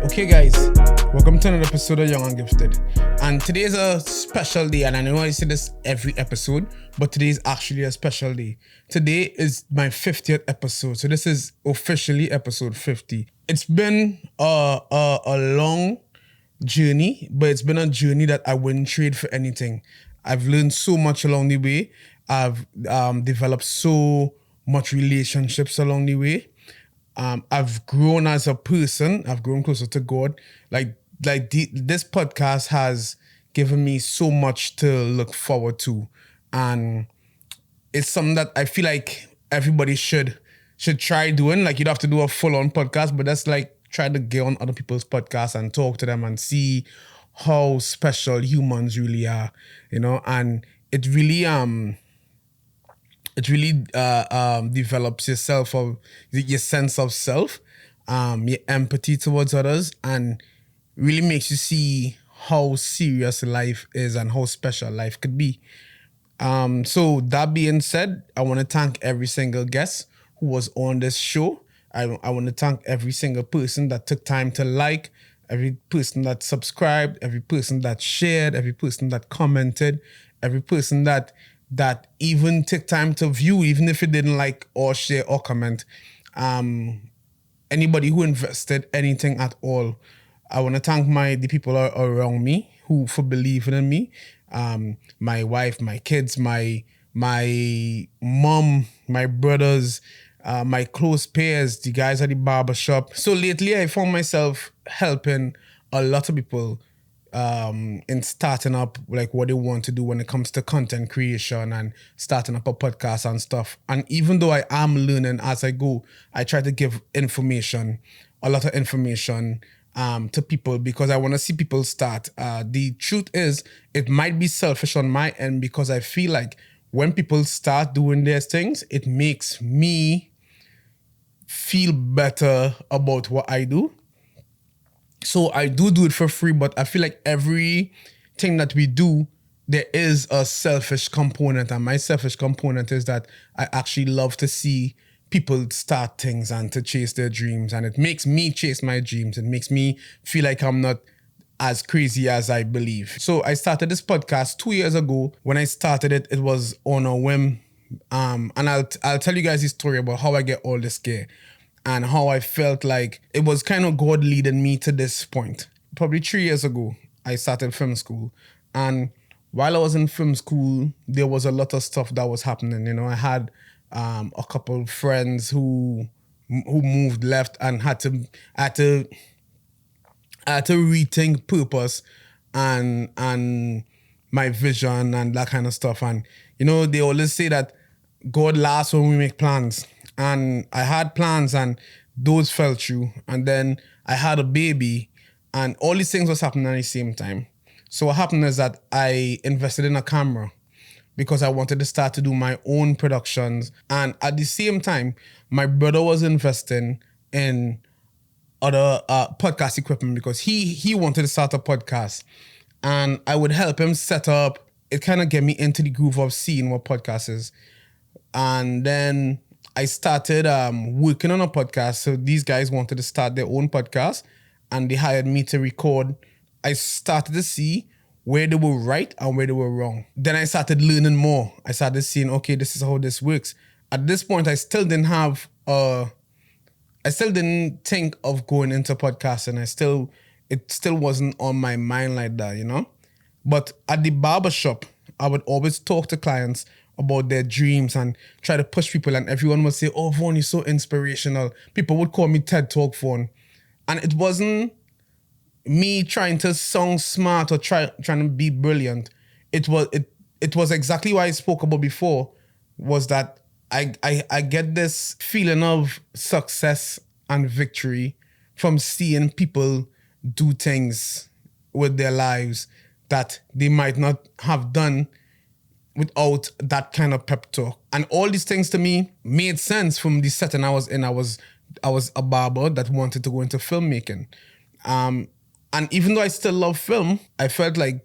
Okay guys, welcome to another episode of Young and Gifted. And today is a special day, and I know I say this every episode, but today is actually a special day. Today is my 50th episode, so this is officially episode 50. It's been a long journey, but it's been a journey that I wouldn't trade for anything. I've learned so much along the way. I've developed so much relationships along the way. I've grown as a person. I've grown closer to God. This podcast has given me so much to look forward to, and it's something that I feel like everybody should try doing. Like, you don't have to do a full-on podcast, but that's like try to get on other people's podcasts and talk to them and see how special humans really are, you know. And it really develops your sense of self, your empathy towards others, and really makes you see how serious life is and how special life could be. So that being said, I want to thank every single guest who was on this show. I want to thank every single person that took time to like, every person that subscribed, every person that shared, every person that commented, every person that even took time to view, even if it didn't like or share or comment. Anybody who invested anything at all. I want to thank the people around me for believing in me. My wife, my kids, my mom, my brothers, my close peers, the guys at the barbershop. So lately I found myself helping a lot of people in starting up like what they want to do when it comes to content creation and starting up a podcast and stuff. And even though I am learning as I go, I try to give a lot of information to people, because I want to see people start. The truth is, it might be selfish on my end, because I feel like when people start doing their things, it makes me feel better about what I do. So I do it for free, but I feel like everything that we do, there is a selfish component. And my selfish component is that I actually love to see people start things and to chase their dreams. And it makes me chase my dreams. It makes me feel like I'm not as crazy as I believe. So I started this podcast 2 years ago. When I started it, it was on a whim. And I'll tell you guys the story about how I get all this gear and how I felt like it was kind of God leading me to this point. Probably 3 years ago, I started film school. And while I was in film school, there was a lot of stuff that was happening. You know, I had a couple of friends who moved left and had to rethink purpose and my vision and that kind of stuff. And, you know, they always say that God laughs when we make plans. And I had plans and those fell through. And then I had a baby and all these things was happening at the same time. So what happened is that I invested in a camera because I wanted to start to do my own productions. And at the same time, my brother was investing in other podcast equipment because he wanted to start a podcast. And I would help him set up. It kind of get me into the groove of seeing what podcast is. And then I started working on a podcast. So these guys wanted to start their own podcast and they hired me to record. I started to see where they were right and where they were wrong. Then I started learning more. I started seeing, okay, this is how this works. At this point, I still didn't think of going into podcasting. It still wasn't on my mind like that, you know? But at the barbershop, I would always talk to clients about their dreams and try to push people, and everyone would say, oh, Vaughn, you're so inspirational. People would call me TED Talk Vaughn. And it wasn't me trying to sound smart or trying to be brilliant. It was exactly what I spoke about before, was that I get this feeling of success and victory from seeing people do things with their lives that they might not have done without that kind of pep talk. And all these things to me made sense from the setting I was in. I was a barber that wanted to go into filmmaking. And even though I still love film, I felt like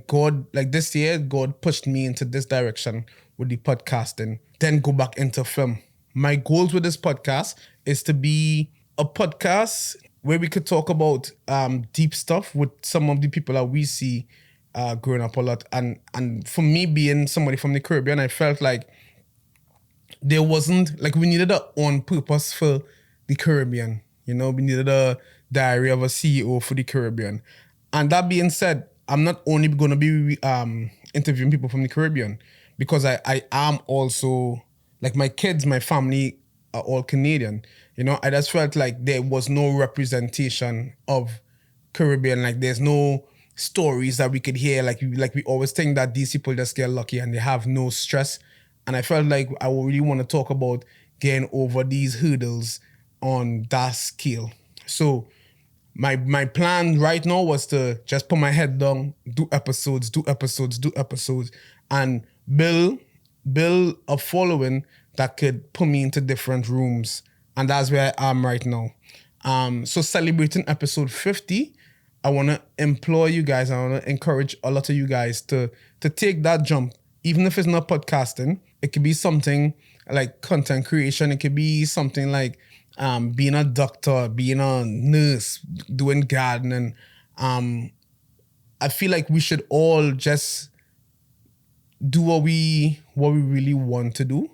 God, like this year, God pushed me into this direction with the podcasting, then go back into film. My goals with this podcast is to be a podcast where we could talk about deep stuff with some of the people that we see growing up a lot. And for me, being somebody from the Caribbean, I felt like there wasn't, like, we needed our own purpose for the Caribbean. You know, we needed a diary of a CEO for the Caribbean. And that being said, I'm not only going to be interviewing people from the Caribbean, because I am also, like, my kids, my family are all Canadian. You know, I just felt like there was no representation of Caribbean. Like, there's no stories that we could hear. Like we always think that these people just get lucky and they have no stress. And I felt like I really want to talk about getting over these hurdles on that scale. So my plan right now was to just put my head down, do episodes, and build a following that could put me into different rooms. And that's where I am right now. So celebrating episode 50, I want to implore you guys, I want to encourage a lot of you guys to take that jump. Even if it's not podcasting, it could be something like content creation. It could be something like being a doctor, being a nurse, doing gardening. I feel like we should all just do what we really want to do.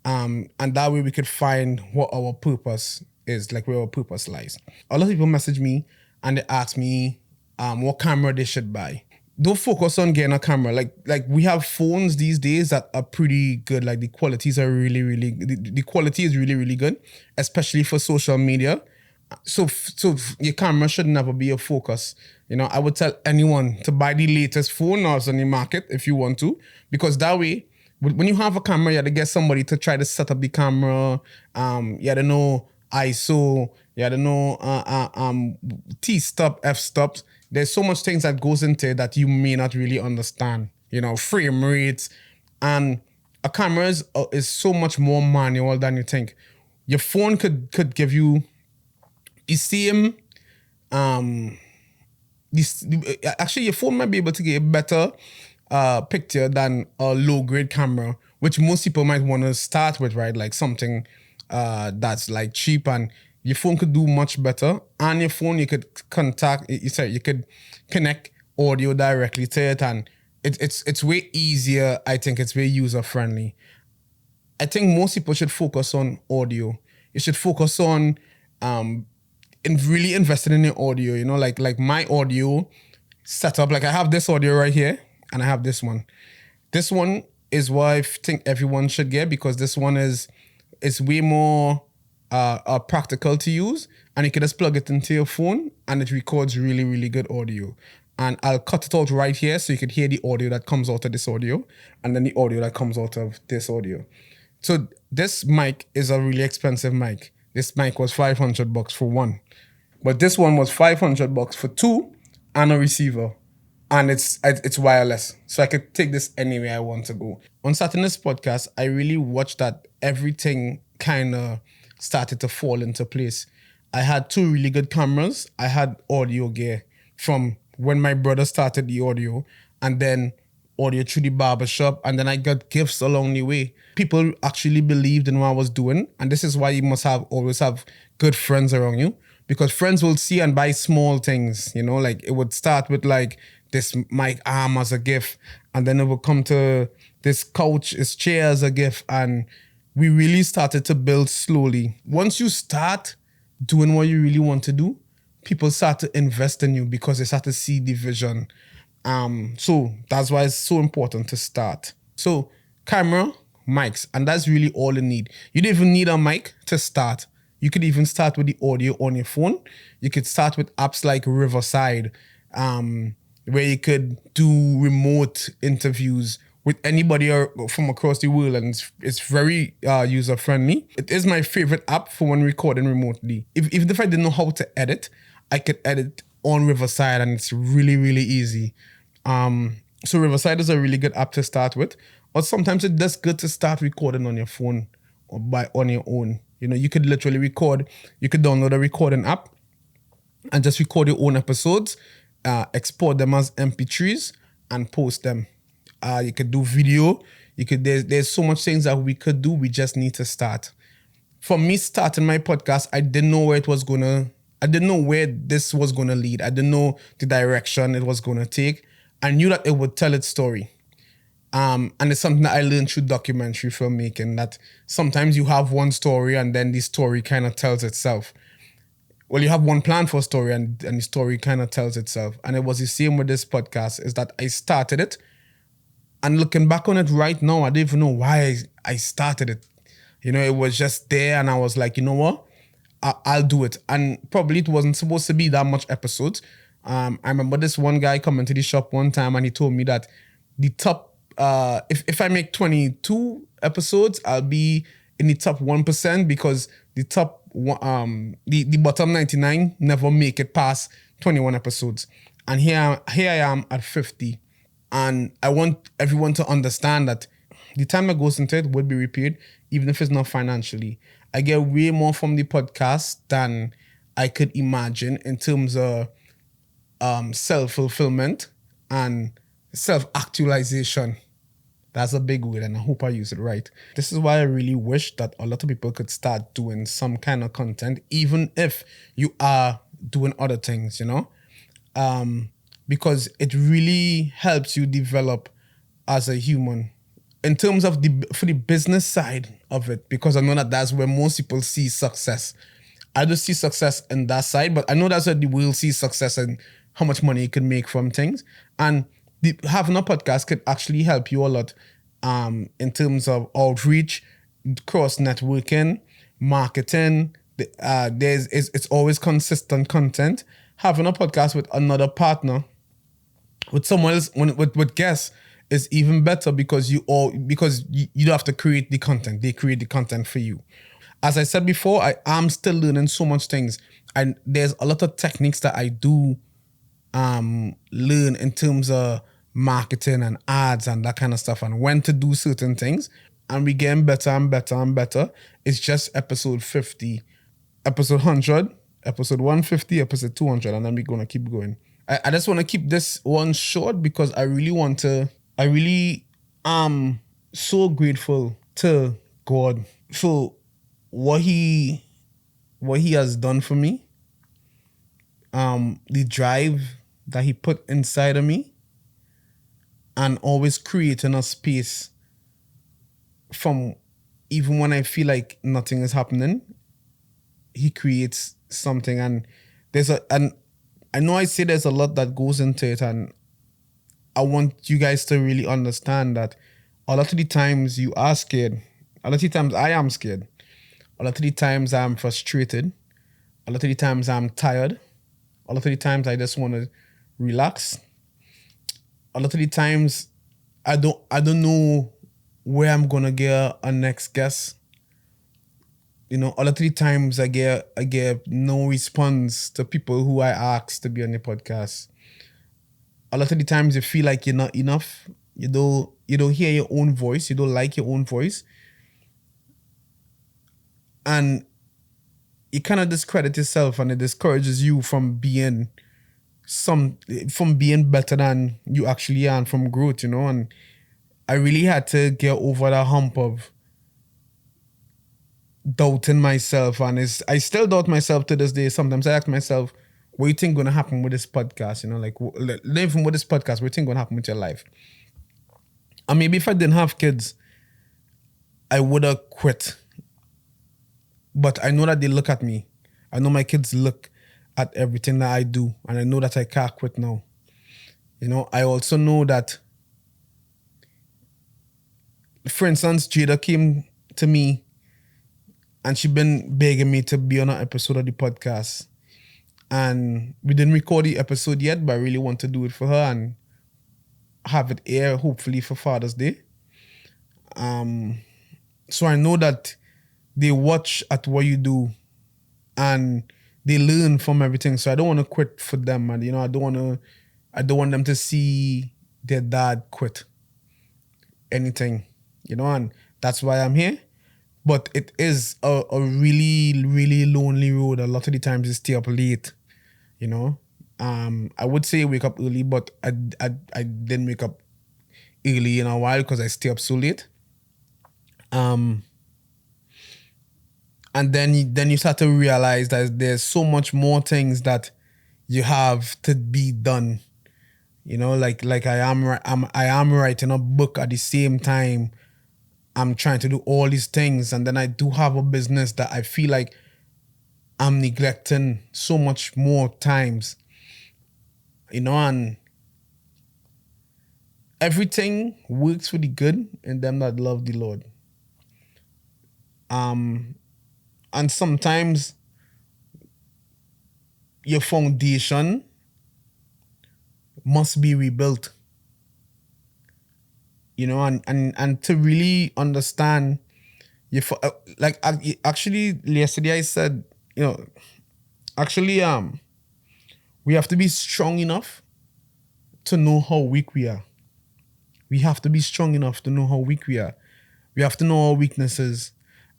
And that way we could find what our purpose is, like where our purpose lies. A lot of people message me and they ask me what camera they should buy. Don't focus on getting a camera. Like we have phones these days that are pretty good. Like the qualities are the quality is really, really good, especially for social media. So your camera should never be a focus. You know, I would tell anyone to buy the latest phone that's on the market if you want to, because that way, when you have a camera, you have to get somebody to try to set up the camera. You have to know ISO. You have to know T-stop, F-stops. There's so much things that goes into it that you may not really understand. You know, frame rates. And a camera is so much more manual than you think. Your phone could give you the same... actually, your phone might be able to get a better picture than a low-grade camera, which most people might want to start with, right? Like something that's like cheap, and your phone could do much better. On your phone, you could you could connect audio directly to it, and it's way easier. I think it's way user-friendly. I think most people should focus on audio. You should focus on really investing in your audio. You know, like my audio setup. Like I have this audio right here, and I have this one. This one is what I think everyone should get, because this one is way more practical to use, and you can just plug it into your phone and it records really, really good audio. And I'll cut it out right here so you can hear the audio that comes out of this audio and then the audio that comes out of this audio. So this mic is a really expensive mic. This mic was $500 for one, but this one was $500 for two and a receiver. And it's wireless, so I could take this anywhere I want to go. On starting this podcast, I really watched that everything kind of started to fall into place. I had two really good cameras. I had audio gear from when my brother started the audio, and then audio through the barbershop, and then I got gifts along the way. People actually believed in what I was doing, and this is why you must always have good friends around you, because friends will see and buy small things. You know, like it would start with like this mic arm as a gift, and then it would come to this couch, this chair as a gift, and we really started to build slowly. Once you start doing what you really want to do, people start to invest in you because they start to see the vision. So that's why it's so important to start. So camera, mics, and that's really all you need. You don't even need a mic to start. You could even start with the audio on your phone. You could start with apps like Riverside, where you could do remote interviews with anybody from across the world, and it's very user-friendly. It is my favorite app for when recording remotely. Even if I didn't know how to edit, I could edit on Riverside, and it's really, really easy. So Riverside is a really good app to start with. Or sometimes it's just good to start recording on your phone or on your own. You know, you could literally record. You could download a recording app and just record your own episodes, export them as MP3s, and post them. You could do video. There's so much things that we could do. We just need to start. for me starting my podcast, I didn't know where it was gonna. I didn't know where this was gonna lead. I didn't know the direction it was gonna take. I knew that it would tell its story. And it's something that I learned through documentary filmmaking, that sometimes you have one story and then the story kind of tells itself. Well, you have one plan for a story and the story kind of tells itself. And it was the same with this podcast, is that I started it, and looking back on it right now, I don't even know why I started it. You know, it was just there and I was like, you know what? I'll do it. And probably it wasn't supposed to be that much episodes. I remember this one guy coming to the shop one time and he told me that the top, if I make 22 episodes, I'll be in the top 1%, because the top, the bottom 99 never make it past 21 episodes. And here I am at 50. And I want everyone to understand that the time that goes into it would be repaid, even if it's not financially. I get way more from the podcast than I could imagine in terms of self-fulfillment and self-actualization. That's a big word, and I hope I use it right. This is why I really wish that a lot of people could start doing some kind of content, even if you are doing other things, you know? Because it really helps you develop as a human. In terms of for the business side of it, because I know that that's where most people see success. I just see success in that side, but I know that's where they will see success and how much money you can make from things. And having a podcast could actually help you a lot in terms of outreach, cross networking, marketing. It's always consistent content. Having a podcast with another partner, with someone else, with guests, is even better, because you don't have to create the content. They create the content for you. As I said before, I am still learning so much things, and there's a lot of techniques that I do learn in terms of marketing and ads and that kind of stuff, and when to do certain things. And we getting better and better and better. It's just episode 50, episode 100, episode 150, episode 200, and then we're gonna keep going. I just want to keep this one short because I really am so grateful to God for what he has done for me. The drive that he put inside of me, and always creating a space from, even when I feel like nothing is happening, he creates something. And I know I say there's a lot that goes into it, and I want you guys to really understand that a lot of the times you are scared. A lot of the times I am scared. A lot of the times I'm frustrated. A lot of the times I'm tired. A lot of the times I just want to relax. A lot of the times I don't know where I'm gonna get a next guest. You know, a lot of the times I get no response to people who I ask to be on the podcast. A lot of the times you feel like you're not enough. You don't hear your own voice. You don't like your own voice. And you kind of discredit yourself, and it discourages you from being better than you actually are, and from growth, you know. And I really had to get over that hump of doubting myself, and I still doubt myself to this day. Sometimes I ask myself, what do you think gonna happen with this podcast? You know, like even with this podcast, what do you think gonna happen with your life? And maybe if I didn't have kids, I would have quit. But I know that they look at me. I know my kids look at everything that I do, and I know that I can't quit now. You know, I also know that, for instance, Jada came to me and she been begging me to be on an episode of the podcast. And we didn't record the episode yet, but I really want to do it for her and have it air, hopefully, for Father's Day. So I know that they watch at what you do and they learn from everything. So I don't want to quit for them. And, you know, I don't want them to see their dad quit anything, you know, and that's why I'm here. But it is a really, really lonely road. A lot of the times you stay up late, you know. I would say wake up early, but I didn't wake up early in a while because I stay up so late. And then you start to realize that there's so much more things that you have to be done. You know, like I am writing a book at the same time. I'm trying to do all these things, and then I do have a business that I feel like I'm neglecting so much more times. You know, and everything works for the good in them that love the Lord. And sometimes your foundation must be rebuilt. You know, and to really understand like actually yesterday I said, you know, actually we have to be strong enough to know how weak we are. We have to be strong enough to know how weak we are. We have to know our weaknesses.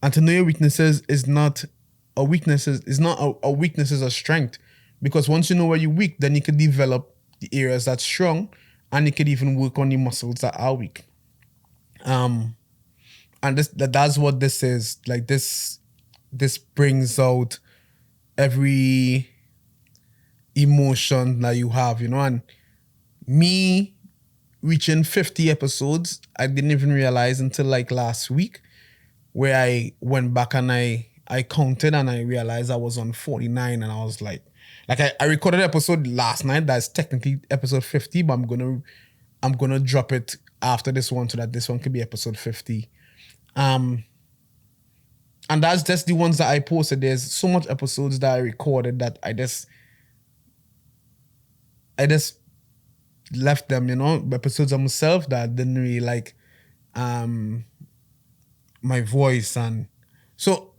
And to know your weaknesses is not a weakness, is not a weakness, is a strength. Because once you know where you're weak, then you can develop the areas that's strong, and you could even work on the muscles that are weak. And that's what this is. Like this brings out every emotion that you have, you know. And me reaching 50 episodes, I didn't even realize until like last week, where I went back and I counted and I realized I was on 49, and I was like I recorded an episode last night that's technically episode 50, but I'm gonna drop it after this one so that this one could be episode 50. And that's just the ones that I posted. There's so much episodes that I recorded that I just left them, you know, episodes of myself that didn't really like my voice. And so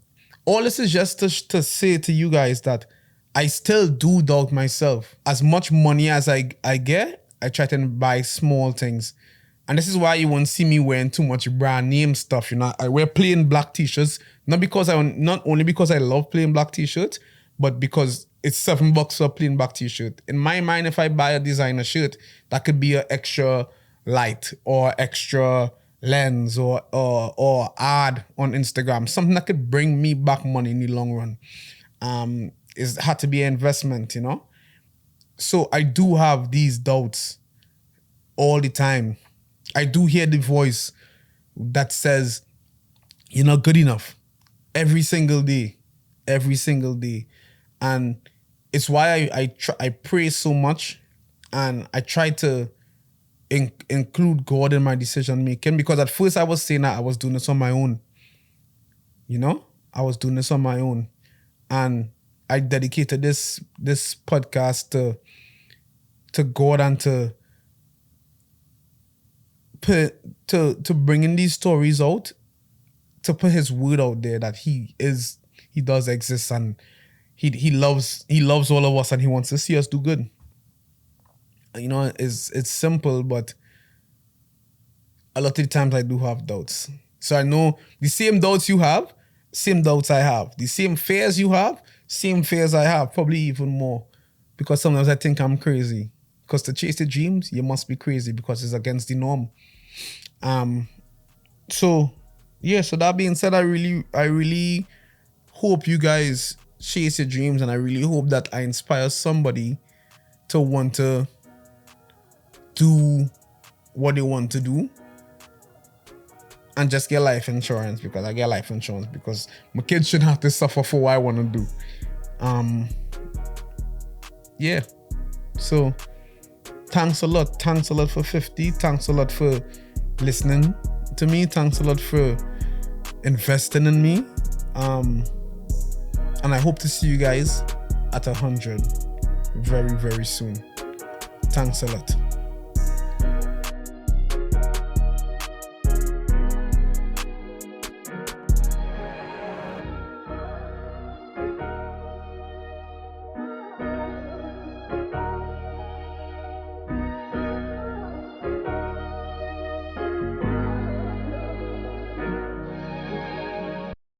all this is just to say to you guys that I still do doubt myself. As much money as I get, I try to buy small things. And this is why you won't see me wearing too much brand name stuff. You know, I wear plain black t-shirts, not only because I love plain black t-shirts, but because it's $7 for a plain black t-shirt. In my mind, if I buy a designer shirt, that could be an extra light or extra lens or ad on Instagram, something that could bring me back money in the long run. It had to be an investment, you know? So I do have these doubts all the time. I do hear the voice that says, you're not good enough every single day. And it's why I pray so much, and I try to include God in my decision making, because at first I was saying that I was doing this on my own. You know, I was doing this on my own, and I dedicated this podcast to God and to bringing these stories out, to put His word out there that He does exist, and He loves all of us, and He wants to see us do good. You know, it's simple, but a lot of the times I do have doubts. So I know the same doubts you have, same doubts I have. The same fears you have, same fears I have, probably even more. Because sometimes I think I'm crazy. Because to chase the dreams, you must be crazy, because it's against the norm. So that being said, I really hope you guys chase your dreams, and I really hope that I inspire somebody to want to do what they want to do and just get life insurance, because I get life insurance because my kids shouldn't have to suffer for what I want to do. So thanks a lot for 50. Thanks a lot for listening to me. Thanks a lot for investing in me. And I hope to see you guys at 100 very, very soon. Thanks a lot.